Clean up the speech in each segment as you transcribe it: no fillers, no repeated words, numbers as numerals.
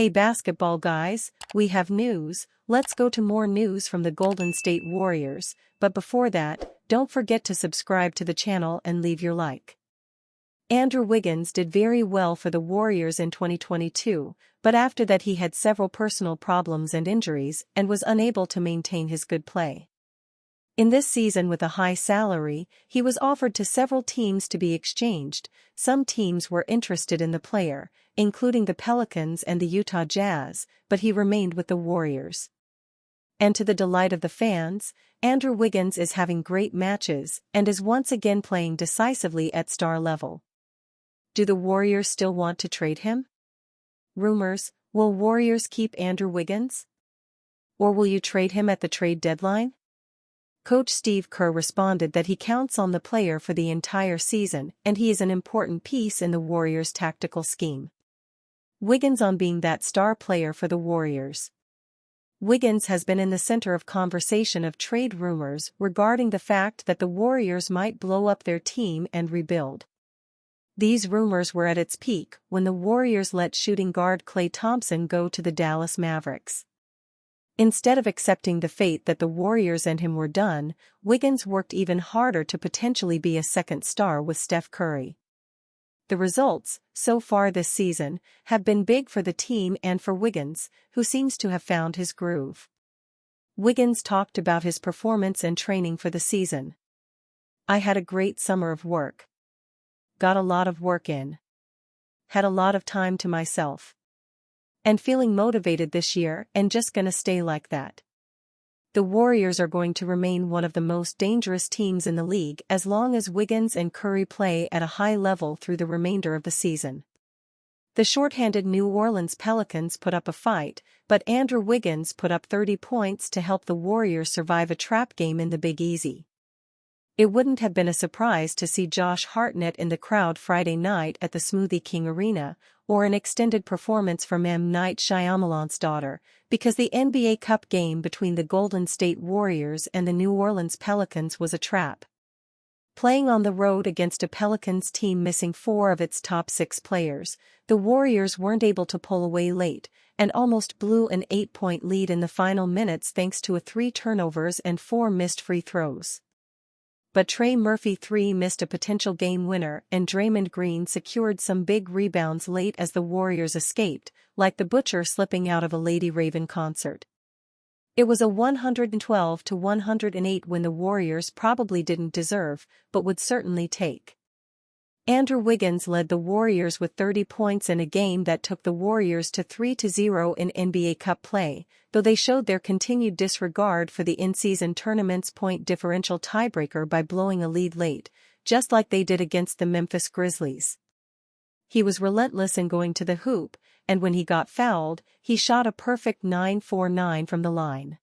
Hey basketball guys, we have news. Let's go to more news from the Golden State Warriors, but before that, don't forget to subscribe to the channel and leave your like. Andrew Wiggins did very well for the Warriors in 2022, but after that he had several personal problems and injuries and was unable to maintain his good play. In this season with a high salary, he was offered to several teams to be exchanged. Some teams were interested in the player, including the Pelicans and the Utah Jazz, but he remained with the Warriors. And to the delight of the fans, Andrew Wiggins is having great matches and is once again playing decisively at star level. Do the Warriors still want to trade him? Rumors: will Warriors keep Andrew Wiggins? Or will you trade him at the trade deadline? Coach Steve Kerr responded that he counts on the player for the entire season and he is an important piece in the Warriors' tactical scheme. Wiggins on being that star player for the Warriors. Wiggins has been in the center of conversation of trade rumors regarding the fact that the Warriors might blow up their team and rebuild. These rumors were at its peak when the Warriors let shooting guard Klay Thompson go to the Dallas Mavericks. Instead of accepting the fate that the Warriors and him were done, Wiggins worked even harder to potentially be a second star with Steph Curry. The results, so far this season, have been big for the team and for Wiggins, who seems to have found his groove. Wiggins talked about his performance and training for the season. "I had a great summer of work. Got a lot of work in. Had a lot of time to myself. And feeling motivated this year and just gonna stay like that." The Warriors are going to remain one of the most dangerous teams in the league as long as Wiggins and Curry play at a high level through the remainder of the season. The shorthanded New Orleans Pelicans put up a fight, but Andrew Wiggins put up 30 points to help the Warriors survive a trap game in the Big Easy. It wouldn't have been a surprise to see Josh Hartnett in the crowd Friday night at the Smoothie King Arena, or an extended performance from M. Night Shyamalan's daughter, because the NBA Cup game between the Golden State Warriors and the New Orleans Pelicans was a trap. Playing on the road against a Pelicans team missing 4 of its top 6 players, the Warriors weren't able to pull away late, and almost blew an 8-point lead in the final minutes thanks to 3 turnovers and 4 missed free throws. But Trey Murphy 3 missed a potential game winner and Draymond Green secured some big rebounds late as the Warriors escaped, like the Butcher slipping out of a Lady Raven concert. It was a 112-108 win the Warriors probably didn't deserve, but would certainly take. Andrew Wiggins led the Warriors with 30 points in a game that took the Warriors to 3-0 in NBA Cup play, though they showed their continued disregard for the in-season tournament's point differential tiebreaker by blowing a lead late, just like they did against the Memphis Grizzlies. He was relentless in going to the hoop, and when he got fouled, he shot a perfect 9-for-9 from the line.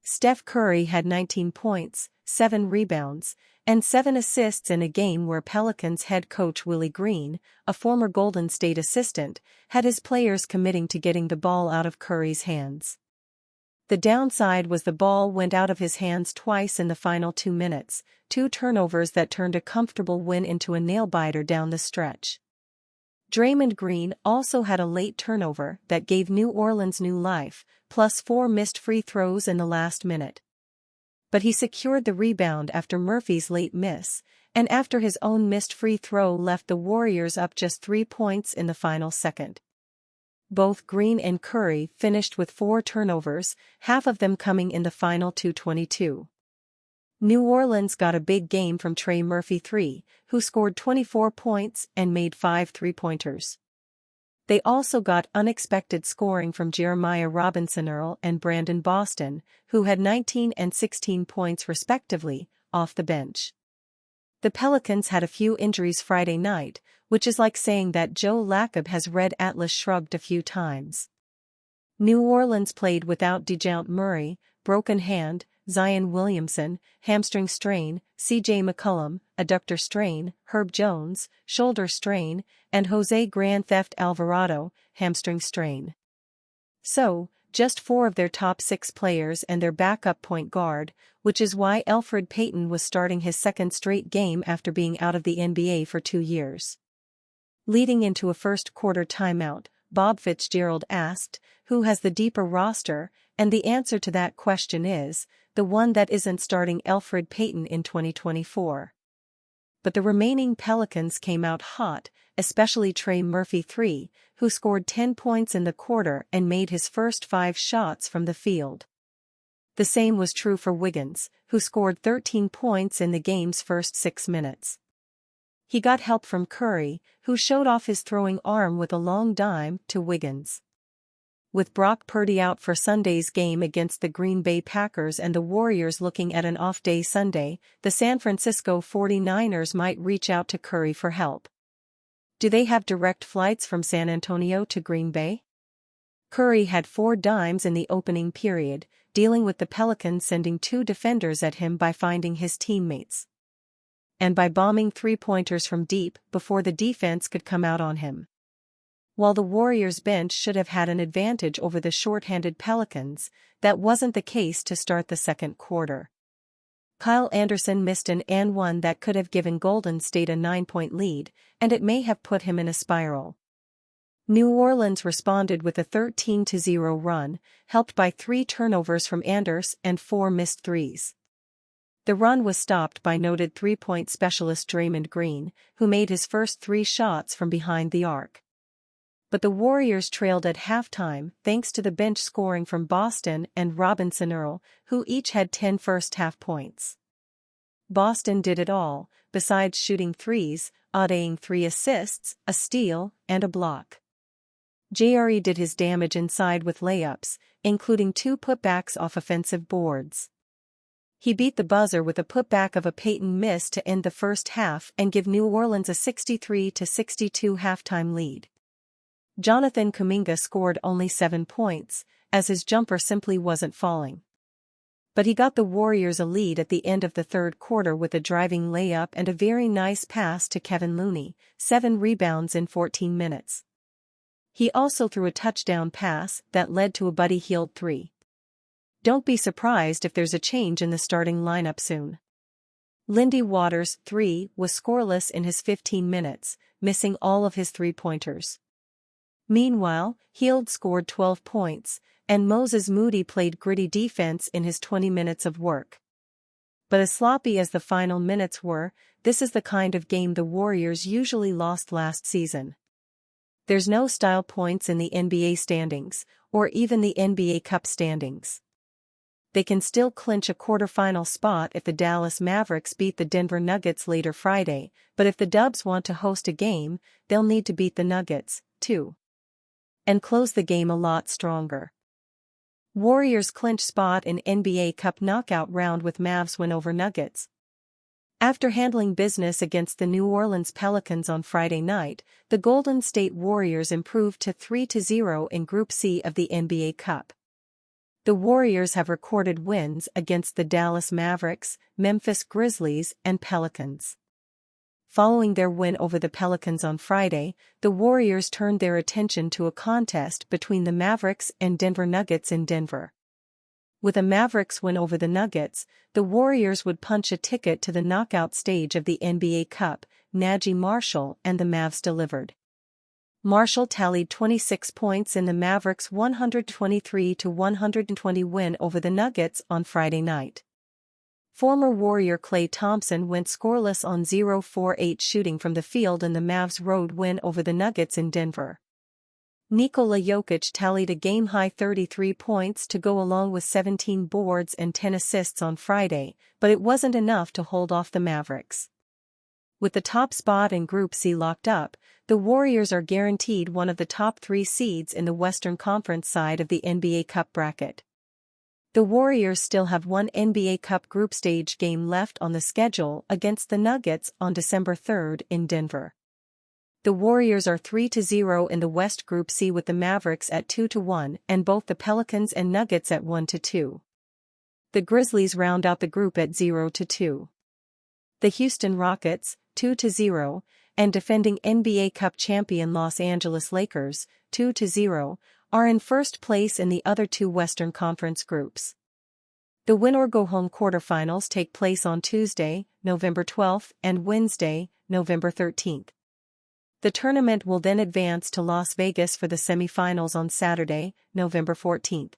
Steph Curry had 19 points, 7 rebounds, and 7 assists in a game where Pelicans head coach Willie Green, a former Golden State assistant, had his players committing to getting the ball out of Curry's hands. The downside was the ball went out of his hands twice in the final 2 minutes, 2 turnovers that turned a comfortable win into a nail-biter down the stretch. Draymond Green also had a late turnover that gave New Orleans new life, plus 4 missed free throws in the last minute. But he secured the rebound after Murphy's late miss, and after his own missed free throw left the Warriors up just 3 points in the final second. Both Green and Curry finished with 4 turnovers, half of them coming in the final 2:22. New Orleans got a big game from Trey Murphy 3, who scored 24 points and made 5 three-pointers. They also got unexpected scoring from Jeremiah Robinson-Earl and Brandon Boston, who had 19 and 16 points respectively, off the bench. The Pelicans had a few injuries Friday night, which is like saying that Joe Lacob has read Atlas Shrugged a few times. New Orleans played without DeJounte Murray, broken hand, Zion Williamson, hamstring strain, C.J. McCollum, adductor strain, Herb Jones, shoulder strain, and Jose Grand Theft Alvarado, hamstring strain. So, just 4 of their top 6 players and their backup point guard, which is why Elfrid Payton was starting his 2nd straight game after being out of the NBA for 2 years. Leading into a first-quarter timeout, Bob Fitzgerald asked, who has the deeper roster, and the answer to that question is, the one that isn't starting Elfrid Payton in 2024. But the remaining Pelicans came out hot, especially Trey Murphy III, who scored 10 points in the quarter and made his first 5 shots from the field. The same was true for Wiggins, who scored 13 points in the game's first 6 minutes. He got help from Curry, who showed off his throwing arm with a long dime to Wiggins. With Brock Purdy out for Sunday's game against the Green Bay Packers and the Warriors looking at an off-day Sunday, the San Francisco 49ers might reach out to Curry for help. Do they have direct flights from San Antonio to Green Bay? Curry had 4 dimes in the opening period, dealing with the Pelicans sending 2 defenders at him by finding his teammates. And by bombing 3-pointers from deep before the defense could come out on him. While the Warriors bench should have had an advantage over the short-handed Pelicans, that wasn't the case to start the second quarter. Kyle Anderson missed an and-one that could have given Golden State a 9-point lead, and it may have put him in a spiral. New Orleans responded with a 13-0 run, helped by 3 turnovers from Anders and 4 missed threes. The run was stopped by noted 3-point specialist Draymond Green, who made his first 3 shots from behind the arc. But the Warriors trailed at halftime thanks to the bench scoring from Boston and Robinson Earl, who each had 10 first-half points. Boston did it all, besides shooting threes, adding 3 assists, a steal, and a block. JRE did his damage inside with layups, including 2 putbacks off offensive boards. He beat the buzzer with a putback of a Payton miss to end the first half and give New Orleans a 63-62 halftime lead. Jonathan Kuminga scored only 7 points, as his jumper simply wasn't falling. But he got the Warriors a lead at the end of the third quarter with a driving layup and a very nice pass to Kevin Looney, 7 rebounds in 14 minutes. He also threw a touchdown pass that led to a Buddy Hield 3. Don't be surprised if there's a change in the starting lineup soon. Lindy Waters, 3, was scoreless in his 15 minutes, missing all of his 3-pointers. Meanwhile, Hield scored 12 points, and Moses Moody played gritty defense in his 20 minutes of work. But as sloppy as the final minutes were, this is the kind of game the Warriors usually lost last season. There's no style points in the NBA standings, or even the NBA Cup standings. They can still clinch a quarterfinal spot if the Dallas Mavericks beat the Denver Nuggets later Friday, but if the Dubs want to host a game, they'll need to beat the Nuggets, too. And close the game a lot stronger. Warriors clinch spot in NBA Cup knockout round with Mavs win over Nuggets. After handling business against the New Orleans Pelicans on Friday night, the Golden State Warriors improved to 3-0 in Group C of the NBA Cup. The Warriors have recorded wins against the Dallas Mavericks, Memphis Grizzlies, and Pelicans. Following their win over the Pelicans on Friday, the Warriors turned their attention to a contest between the Mavericks and Denver Nuggets in Denver. With a Mavericks win over the Nuggets, the Warriors would punch a ticket to the knockout stage of the NBA Cup. Najee Marshall and the Mavs delivered. Marshall tallied 26 points in the Mavericks' 123-120 win over the Nuggets on Friday night. Former Warrior Klay Thompson went scoreless on 0-for-8 shooting from the field in the Mavs' road win over the Nuggets in Denver. Nikola Jokic tallied a game-high 33 points to go along with 17 boards and 10 assists on Friday, but it wasn't enough to hold off the Mavericks. With the top spot in Group C locked up, the Warriors are guaranteed one of the top 3 seeds in the Western Conference side of the NBA Cup bracket. The Warriors still have one NBA Cup group stage game left on the schedule against the Nuggets on December 3 in Denver. The Warriors are 3-0 in the West Group C with the Mavericks at 2-1 and both the Pelicans and Nuggets at 1-2. The Grizzlies round out the group at 0-2. The Houston Rockets, 2-0, and defending NBA Cup champion Los Angeles Lakers, 2-0, are in first place in the other 2 Western Conference groups. The win-or-go-home quarterfinals take place on Tuesday, November 12, and Wednesday, November 13. The tournament will then advance to Las Vegas for the semifinals on Saturday, November 14.